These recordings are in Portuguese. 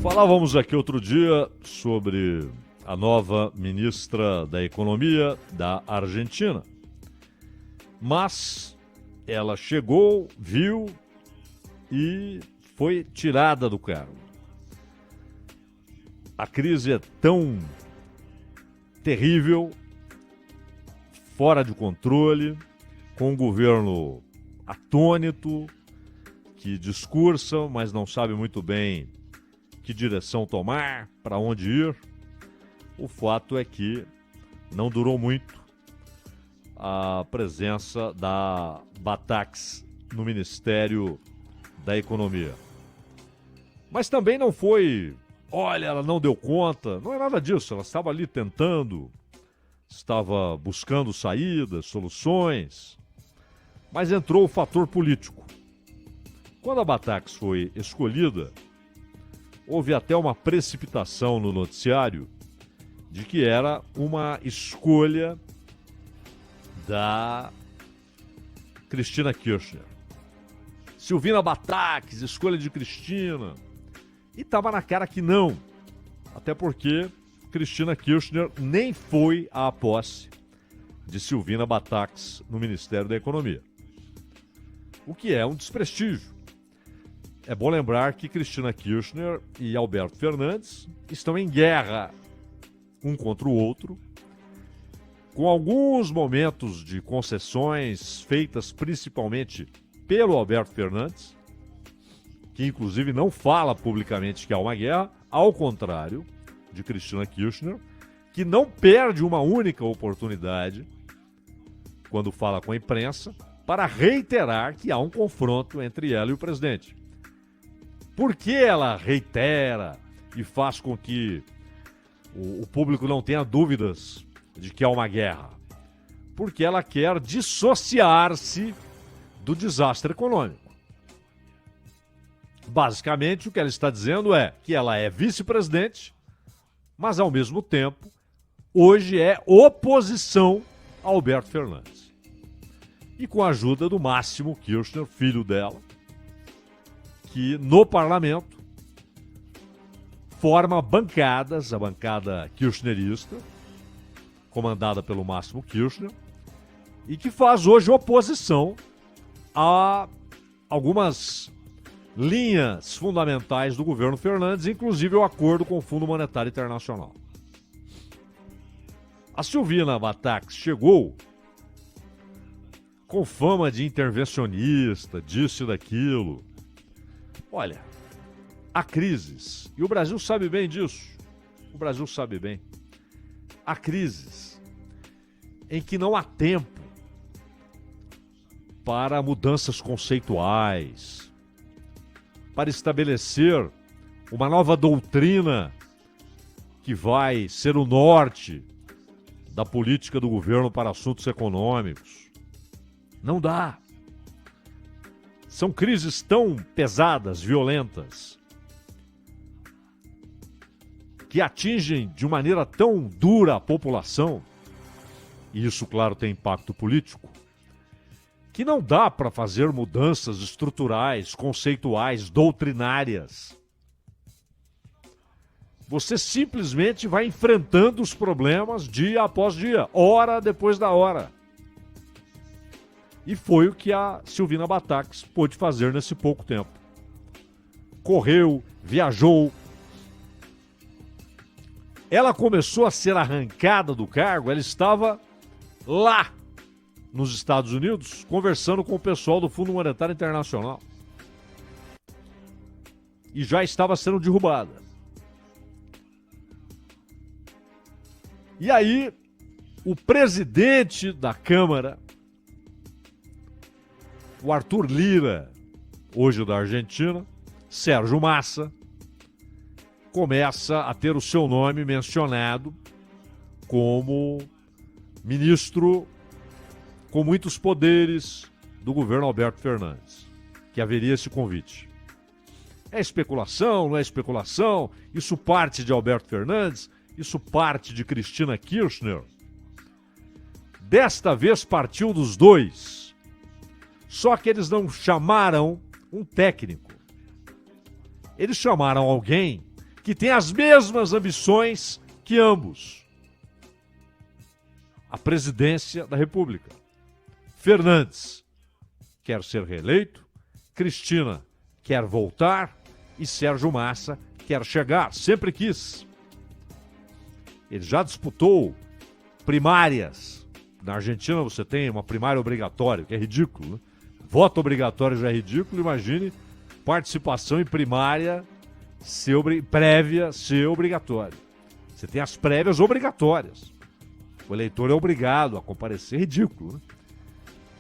Falávamos aqui outro dia sobre a nova ministra da Economia da Argentina. Mas ela chegou, viu e foi tirada do cargo. A crise é tão terrível, fora de controle, com um governo atônito, que discursa, mas não sabe muito bem que direção tomar, para onde ir. O fato é que não durou muito a presença da Batax no Ministério da Economia. Mas também não foi, olha, ela não deu conta, não é nada disso, ela estava ali tentando, estava buscando saídas, soluções, mas entrou o fator político. Quando a Batax foi escolhida, houve até uma precipitação no noticiário de que era uma escolha da Cristina Kirchner. Silvina Batax, escolha de Cristina. E estava na cara que não. Até porque Cristina Kirchner nem foi à posse de Silvina Batax no Ministério da Economia. O que é um desprestígio. É bom lembrar que Cristina Kirchner e Alberto Fernandes estão em guerra um contra o outro, com alguns momentos de concessões feitas principalmente pelo Alberto Fernandes, que inclusive não fala publicamente que há uma guerra, ao contrário de Cristina Kirchner, que não perde uma única oportunidade, quando fala com a imprensa, para reiterar que há um confronto entre ela e o presidente. Por que ela reitera e faz com que o público não tenha dúvidas de que há uma guerra? Porque ela quer dissociar-se do desastre econômico. Basicamente, o que ela está dizendo é que ela é vice-presidente, mas, ao mesmo tempo, hoje é oposição a Alberto Fernandes. E com a ajuda do Máximo Kirchner, filho dela, que no parlamento forma bancadas, a bancada kirchnerista, comandada pelo Máximo Kirchner, e que faz hoje oposição a algumas linhas fundamentais do governo Fernandes, inclusive o acordo com o Fundo Monetário Internacional. A Silvina Batax chegou com fama de intervencionista, disso e daquilo. Olha, há crises, e o Brasil sabe bem disso, o Brasil sabe bem. Há crises em que não há tempo para mudanças conceituais, para estabelecer uma nova doutrina que vai ser o norte da política do governo para assuntos econômicos. Não dá. São crises tão pesadas, violentas, que atingem de maneira tão dura a população, e isso, claro, tem impacto político, que não dá para fazer mudanças estruturais, conceituais, doutrinárias. Você simplesmente vai enfrentando os problemas dia após dia, hora depois da hora. E foi o que a Silvina Batax pôde fazer nesse pouco tempo. Correu, viajou. Ela começou a ser arrancada do cargo, ela estava lá nos Estados Unidos, conversando com o pessoal do Fundo Monetário Internacional. E já estava sendo derrubada. E aí, o presidente da Câmara, o Arthur Lira, hoje da Argentina, Sérgio Massa, começa a ter o seu nome mencionado como ministro com muitos poderes do governo Alberto Fernandes, que haveria esse convite. É especulação, não é especulação? Isso parte de Alberto Fernandes? Isso parte de Cristina Kirchner? Desta vez partiu dos dois. Só que eles não chamaram um técnico. Eles chamaram alguém que tem as mesmas ambições que ambos. A presidência da República. Fernandes quer ser reeleito, Cristina quer voltar e Sérgio Massa quer chegar, sempre quis. Ele já disputou primárias. Na Argentina você tem uma primária obrigatória, que é ridículo, né? Voto obrigatório já é ridículo, imagine participação em primária prévia ser obrigatória. Você tem as prévias obrigatórias. O eleitor é obrigado a comparecer, ridículo, né?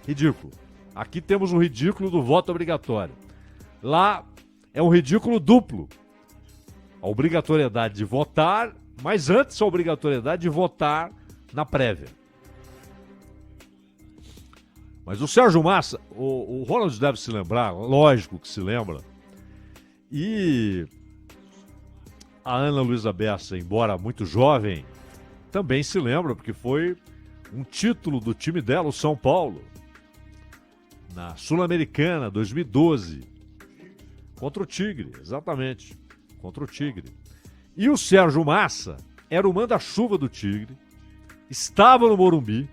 Ridículo. Aqui temos o ridículo do voto obrigatório. Lá é um ridículo duplo. A obrigatoriedade de votar, mas antes a obrigatoriedade de votar na prévia. Mas o Sérgio Massa, o Ronald deve se lembrar, lógico que se lembra. E a Ana Luísa Bessa, embora muito jovem, também se lembra, porque foi um título do time dela, o São Paulo, na Sul-Americana, 2012, contra o Tigre, exatamente, contra o Tigre. E o Sérgio Massa era o manda-chuva do Tigre, estava no Morumbi,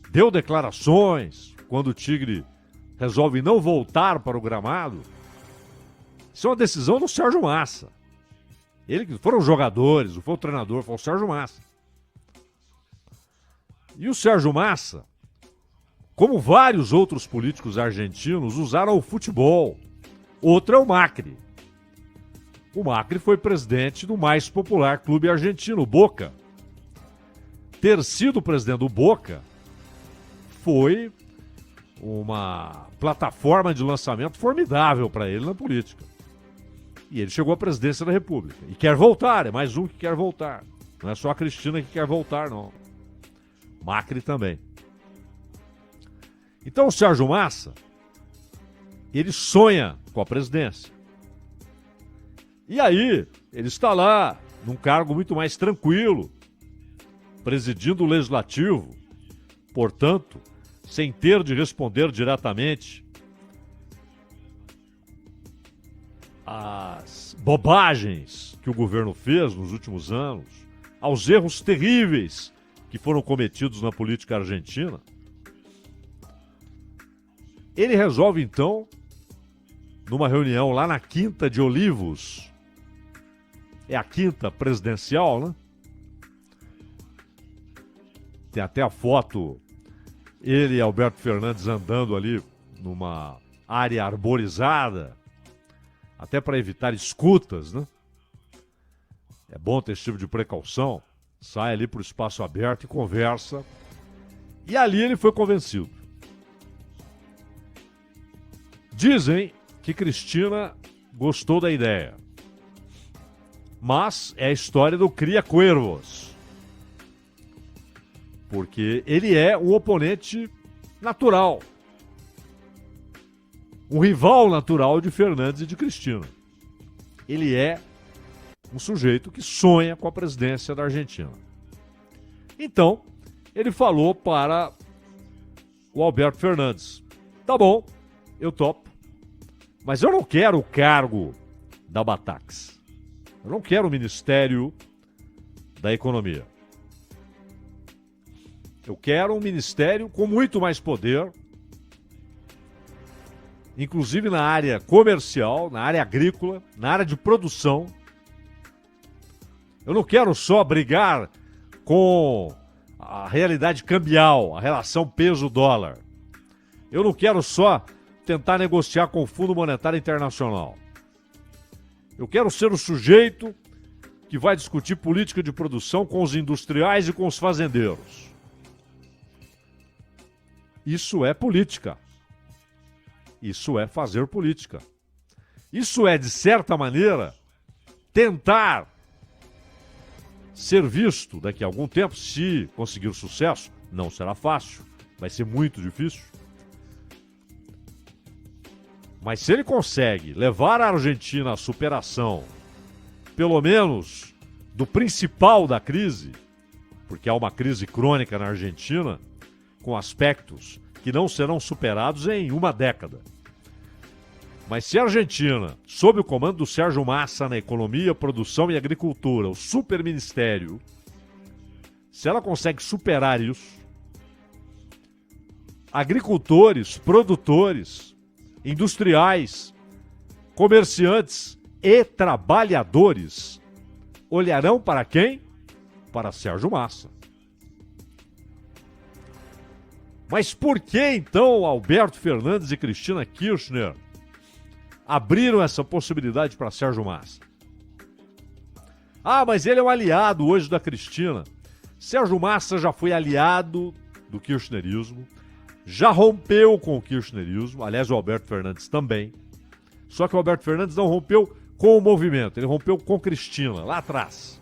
deu declarações quando o Tigre resolve não voltar para o gramado. Isso é uma decisão do Sérgio Massa. Ele que foram os jogadores, não foi o treinador, foi o Sérgio Massa. E o Sérgio Massa, como vários outros políticos argentinos, usaram o futebol. Outro é o Macri. O Macri foi presidente do mais popular clube argentino, o Boca. Ter sido presidente do Boca foi uma plataforma de lançamento formidável para ele na política. E ele chegou à presidência da República. E quer voltar, é mais um que quer voltar. Não é só a Cristina que quer voltar, não. Macri também. Então o Sérgio Massa, ele sonha com a presidência. E aí, ele está lá, num cargo muito mais tranquilo, presidindo o Legislativo, portanto, sem ter de responder diretamente às bobagens que o governo fez nos últimos anos, aos erros terríveis que foram cometidos na política argentina. Ele resolve, então, numa reunião lá na Quinta de Olivos, é a quinta presidencial, né? Tem até a foto, ele e Alberto Fernandes andando ali numa área arborizada, até para evitar escutas, né? É bom ter esse tipo de precaução. Sai ali para o espaço aberto e conversa. E ali ele foi convencido. Dizem que Cristina gostou da ideia. Mas é a história do Cria Cuervos. Porque ele é um oponente natural. Um rival natural de Fernandes e de Cristina. Ele é um sujeito que sonha com a presidência da Argentina. Então, ele falou para o Alberto Fernandes: tá bom, eu topo, mas eu não quero o cargo da Batax. Eu não quero o Ministério da Economia. Eu quero um ministério com muito mais poder, inclusive na área comercial, na área agrícola, na área de produção. Eu não quero só brigar com a realidade cambial, a relação peso-dólar. Eu não quero só tentar negociar com o Fundo Monetário Internacional. Eu quero ser o sujeito que vai discutir política de produção com os industriais e com os fazendeiros. Isso é política. Isso é fazer política. Isso é, de certa maneira, tentar ser visto daqui a algum tempo, se conseguir sucesso. Não será fácil, vai ser muito difícil. Mas se ele consegue levar a Argentina à superação, pelo menos do principal da crise, porque há uma crise crônica na Argentina, com aspectos que não serão superados em uma década. Mas se a Argentina, sob o comando do Sérgio Massa na economia, produção e agricultura, o superministério, se ela consegue superar isso, agricultores, produtores, industriais, comerciantes e trabalhadores olharão para quem? Para Sérgio Massa. Mas por que então Alberto Fernandes e Cristina Kirchner abriram essa possibilidade para Sérgio Massa? Ah, mas ele é um aliado hoje da Cristina. Sérgio Massa já foi aliado do kirchnerismo, já rompeu com o kirchnerismo, aliás o Alberto Fernandes também, só que o Alberto Fernandes não rompeu com o movimento, ele rompeu com Cristina, lá atrás.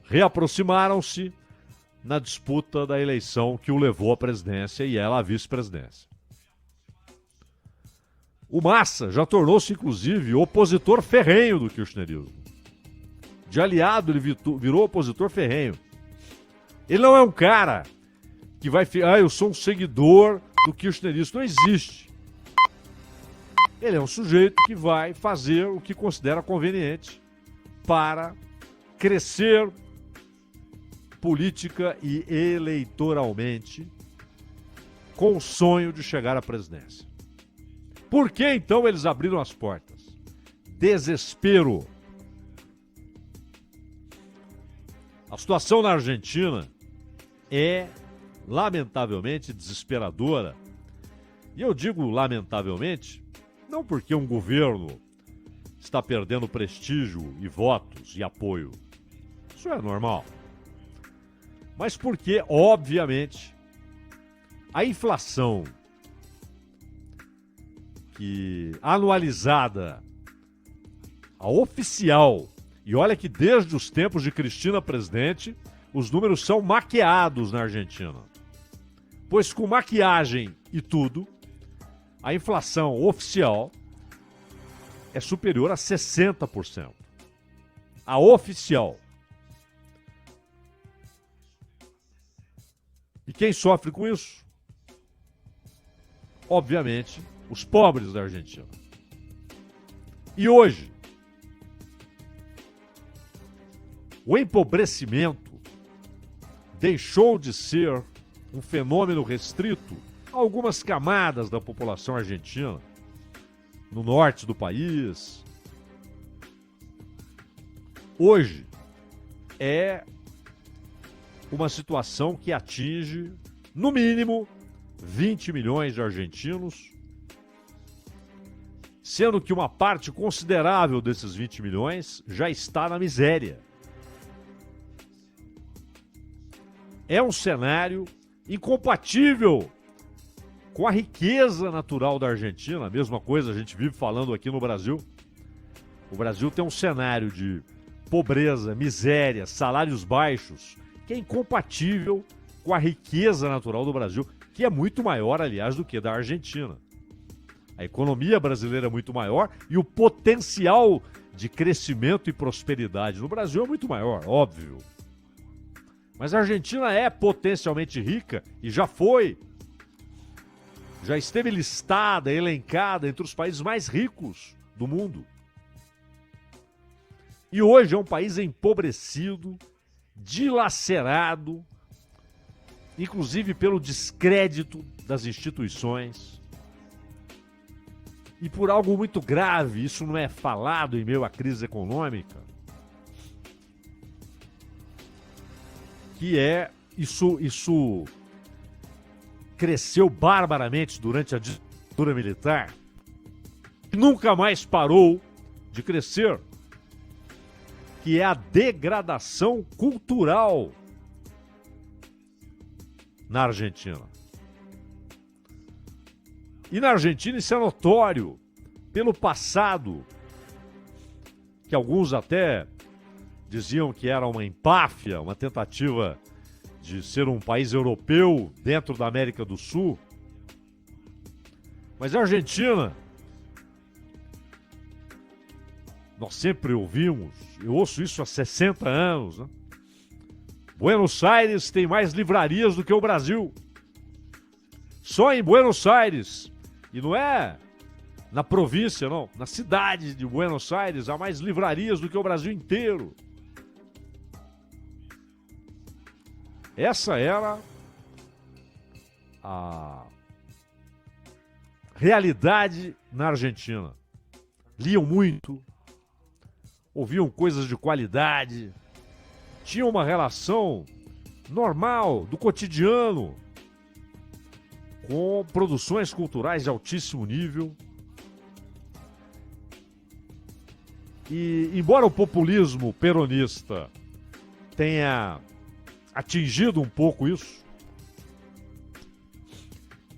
Reaproximaram-se na disputa da eleição que o levou à presidência e ela à vice-presidência. O Massa já tornou-se, inclusive, opositor ferrenho do kirchnerismo. De aliado, ele virou opositor ferrenho. Ele não é um cara que vai... eu sou um seguidor do kirchnerismo. Não existe. Ele é um sujeito que vai fazer o que considera conveniente para crescer política e eleitoralmente com o sonho de chegar à presidência. Por que então eles abriram as portas? Desespero. A situação na Argentina é lamentavelmente desesperadora. E eu digo lamentavelmente, não porque um governo está perdendo prestígio e votos e apoio. Isso é normal. Mas porque, obviamente, a inflação que anualizada, a oficial, e olha que desde os tempos de Cristina presidente, os números são maquiados na Argentina. Pois com maquiagem e tudo, a inflação oficial é superior a 60%. A oficial. E quem sofre com isso? Obviamente, os pobres da Argentina. E hoje, o empobrecimento deixou de ser um fenômeno restrito a algumas camadas da população argentina, no norte do país. Hoje é uma situação que atinge, no mínimo, 20 milhões de argentinos, sendo que uma parte considerável desses 20 milhões já está na miséria. É um cenário incompatível com a riqueza natural da Argentina. A mesma coisa a gente vive falando aqui no Brasil. O Brasil tem um cenário de pobreza, miséria, salários baixos, que é incompatível com a riqueza natural do Brasil, que é muito maior, aliás, do que da Argentina. A economia brasileira é muito maior e o potencial de crescimento e prosperidade no Brasil é muito maior, óbvio. Mas a Argentina é potencialmente rica e já foi. Já esteve listada, elencada entre os países mais ricos do mundo. E hoje é um país empobrecido, dilacerado, inclusive pelo descrédito das instituições. E por algo muito grave, isso não é falado em meio à crise econômica, que é, isso cresceu barbaramente durante a ditadura militar, e nunca mais parou de crescer, que é a degradação cultural na Argentina. E na Argentina isso é notório pelo passado, que alguns até diziam que era uma empáfia, uma tentativa de ser um país europeu dentro da América do Sul. Mas a Argentina, nós sempre ouvimos, eu ouço isso há 60 anos, né? Buenos Aires tem mais livrarias do que o Brasil. Só em Buenos Aires. E não é Na província, não. Na cidade de Buenos Aires, há mais livrarias do que o Brasil inteiro. Essa era a realidade na Argentina. Liam muito, ouviam coisas de qualidade, tinham uma relação normal, do cotidiano, com produções culturais de altíssimo nível. E, embora o populismo peronista tenha atingido um pouco isso,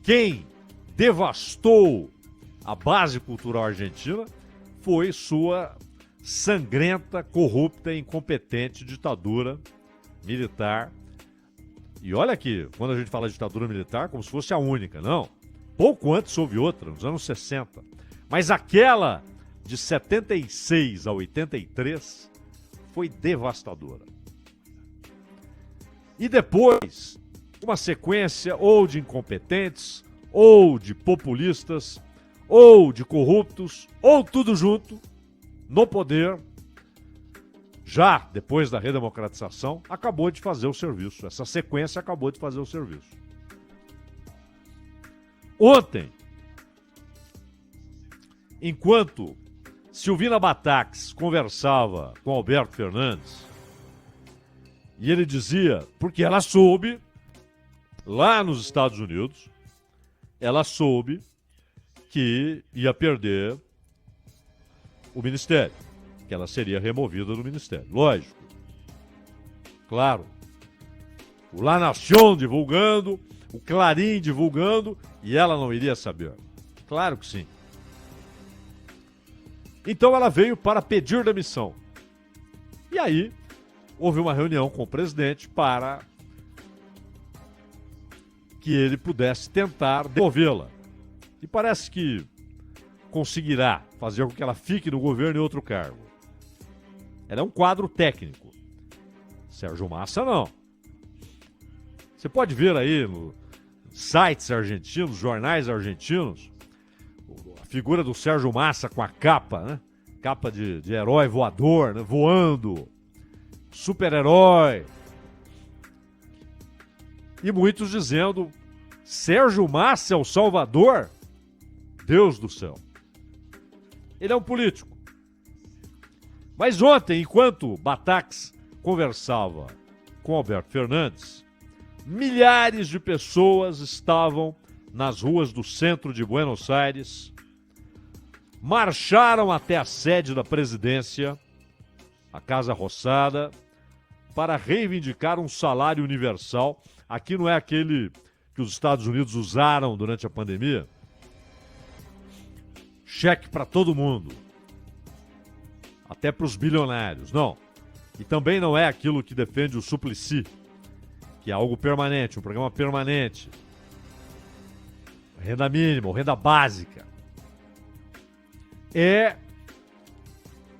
quem devastou a base cultural argentina foi sua sangrenta, corrupta e incompetente ditadura militar. E olha aqui, quando a gente fala de ditadura militar, como se fosse a única. Não. Pouco antes houve outra, nos anos 60. Mas aquela de 76 a 83 foi devastadora. E depois, uma sequência ou de incompetentes, ou de populistas, ou de corruptos, ou tudo junto, no poder, já depois da redemocratização, acabou de fazer o serviço. Essa sequência acabou de fazer o serviço. Ontem, enquanto Silvina Bataques conversava com Alberto Fernandes, e ele dizia, porque ela soube, lá nos Estados Unidos, ela soube que ia perder o ministério, que ela seria removida do ministério. Lógico. Claro. O La Nación divulgando, o Clarim divulgando, e ela não iria saber. Claro que sim. Então ela veio para pedir demissão. E aí, houve uma reunião com o presidente para que ele pudesse tentar demovê-la. E parece que conseguirá fazer com que ela fique no governo em outro cargo. Ela é um quadro técnico. Sérgio Massa, não. Você pode ver aí nos sites argentinos, jornais argentinos, a figura do Sérgio Massa com a capa, né? Capa de herói voador, né? Voando. Super-herói. E muitos dizendo, Sérgio Massa é o Salvador? Deus do céu. Ele é um político. Mas ontem, enquanto Bataques conversava com Alberto Fernandes, milhares de pessoas estavam nas ruas do centro de Buenos Aires, marcharam até a sede da presidência, a Casa Rosada, para reivindicar um salário universal. Aqui não é aquele que os Estados Unidos usaram durante a pandemia. Cheque para todo mundo. Até para os bilionários. Não. E também não é aquilo que defende o Suplicy, que é algo permanente, um programa permanente. Renda mínima, ou renda básica. É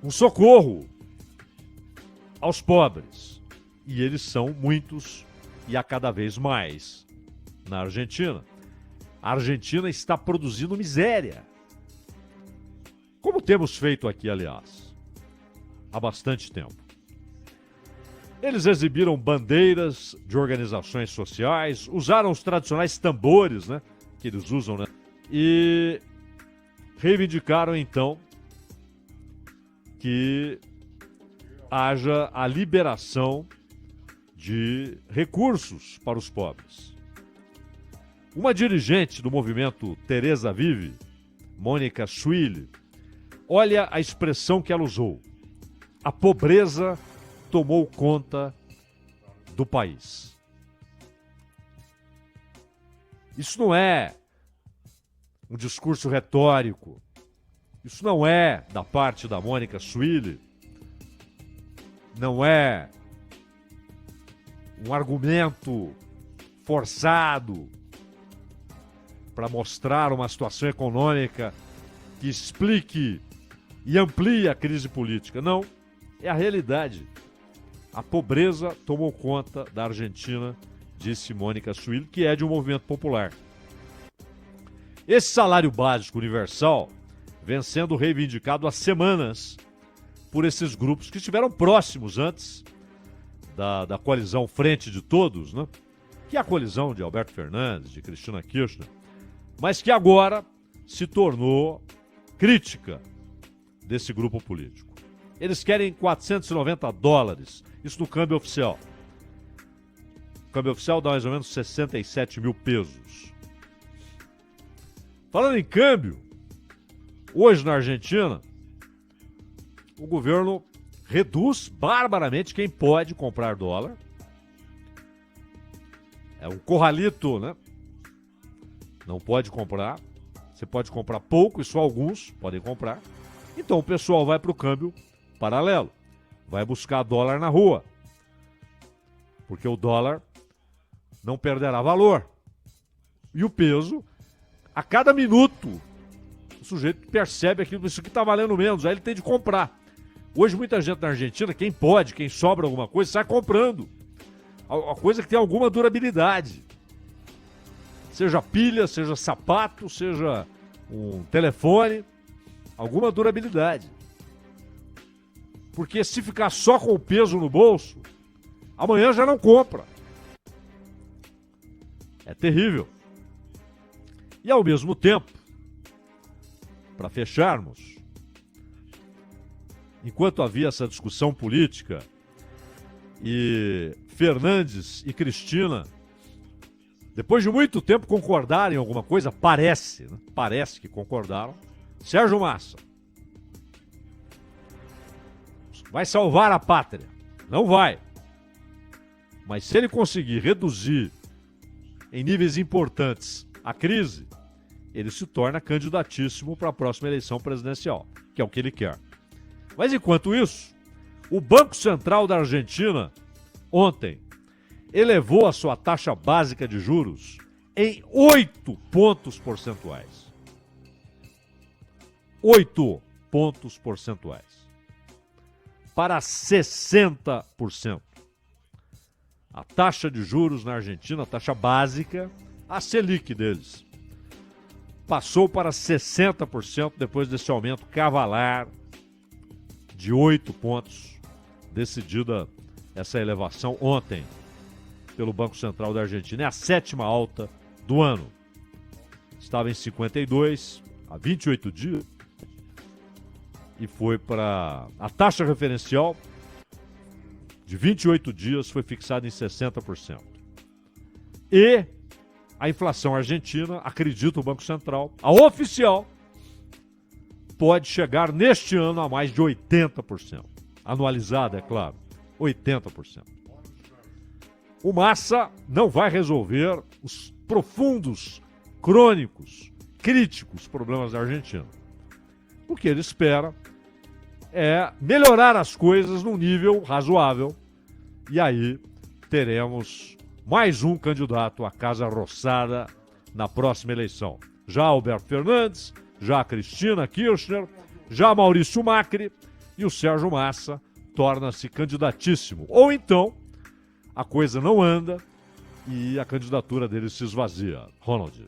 um socorro aos pobres. E eles são muitos e a cada vez mais na Argentina. A Argentina está produzindo miséria. Como temos feito aqui, aliás, há bastante tempo. Eles exibiram bandeiras de organizações sociais, usaram os tradicionais tambores, né, que eles usam, né, e reivindicaram, então, que haja a liberação de recursos para os pobres. Uma dirigente do movimento Teresa Vive, Mônica Schwille, olha a expressão que ela usou. A pobreza tomou conta do país. Isso não é um discurso retórico. Isso não é da parte da Mônica Schwille. Não é um argumento forçado para mostrar uma situação econômica que explique e amplie a crise política. Não, é a realidade. A pobreza tomou conta da Argentina, disse Mônica Schwille, que é de um movimento popular. Esse salário básico universal vem sendo reivindicado há semanas por esses grupos que estiveram próximos antes da coalizão Frente de Todos, né? Que é a coalizão de Alberto Fernandes, de Cristina Kirchner, mas que agora se tornou crítica desse grupo político. Eles querem $490, isso no câmbio oficial. O câmbio oficial dá mais ou menos 67 mil pesos. Falando em câmbio, hoje na Argentina, o governo reduz barbaramente quem pode comprar dólar. É um corralito, né? Não pode comprar. Você pode comprar pouco e só alguns podem comprar. Então o pessoal vai para o câmbio paralelo. Vai buscar dólar na rua. Porque o dólar não perderá valor. E o peso, a cada minuto, o sujeito percebe aquilo, isso aqui está valendo menos, aí ele tem de comprar. Hoje muita gente na Argentina, quem pode, quem sobra alguma coisa, sai comprando. A coisa que tem alguma durabilidade. Seja pilha, seja sapato, seja um telefone, alguma durabilidade. Porque se ficar só com o peso no bolso, amanhã já não compra. É terrível. E ao mesmo tempo, para fecharmos, enquanto havia essa discussão política e Fernandes e Cristina, depois de muito tempo concordarem em alguma coisa, parece que concordaram, Sérgio Massa vai salvar a pátria. Não vai. Mas se ele conseguir reduzir em níveis importantes a crise, ele se torna candidatíssimo para a próxima eleição presidencial, que é o que ele quer. Mas enquanto isso, o Banco Central da Argentina, ontem, elevou a sua taxa básica de juros em 8 pontos percentuais. 8 pontos percentuais. Para 60%. A taxa de juros na Argentina, a taxa básica, a Selic deles, passou para 60% depois desse aumento cavalar de 8 pontos, decidida essa elevação ontem pelo Banco Central da Argentina. É a 7ª alta do ano. Estava em 52 há 28 dias e foi para a taxa referencial de 28 dias foi fixada em 60%. E a inflação argentina, acredita o Banco Central, a oficial, pode chegar neste ano a mais de 80%. Anualizada, é claro, 80%. O Massa não vai resolver os profundos, crônicos, críticos problemas da Argentina. O que ele espera é melhorar as coisas num nível razoável. E aí teremos mais um candidato à Casa Rosada na próxima eleição. Já Alberto Fernandes, já Cristina Kirchner, já Maurício Macri e o Sérgio Massa torna-se candidatíssimo. Ou então a coisa não anda e a candidatura dele se esvazia. Ronald.